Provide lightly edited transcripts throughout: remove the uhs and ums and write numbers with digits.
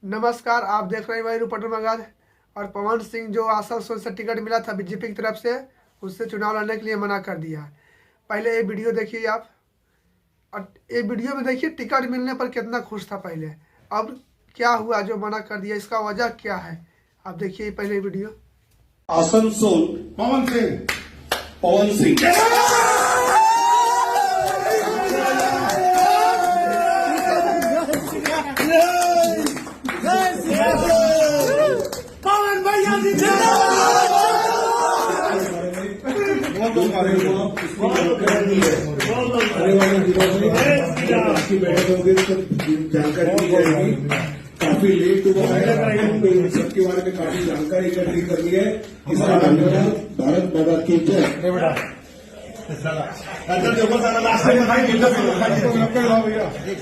नमस्कार, आप देख रहे हैं वही पटन मगाध। और पवन सिंह जो आसनसोल से टिकट मिला था बीजेपी की तरफ से, उससे चुनाव लड़ने के लिए मना कर दिया है। पहले ये वीडियो देखिए आप, और ये वीडियो में देखिए टिकट मिलने पर कितना खुश था पहले, अब क्या हुआ जो मना कर दिया, इसका वजह क्या है आप देखिए पहले वीडियो। आसनसोल पवन सिंह पवन भैया की बैठक होगी तो जानकारी दी जाएगी। काफी लेट हुआ है, सबके बारे में काफी जानकारी इकट्ठी करनी है। इसका धन्यवाद। भारत माता की जय।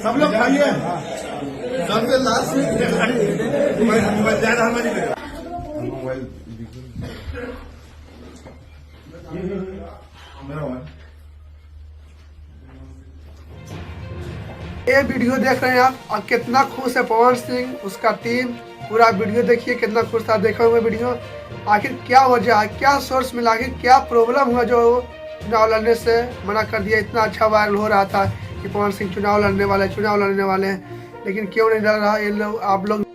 सब लोग खाइए, सबसे लास्ट ये वीडियो देख रहे हैं आप, और कितना खुश है पवन सिंह, उसका टीम। पूरा वीडियो देखिए कितना खुश था देखा हुआ वीडियो। आखिर क्या वजह है, क्या सोर्स मिला, आखिर क्या प्रॉब्लम हुआ जो चुनाव लड़ने से मना कर दिया। इतना अच्छा वायरल हो रहा था कि पवन सिंह चुनाव लड़ने वाले हैं, लेकिन क्यों नहीं लड़ रहा ये लोग। आप लोग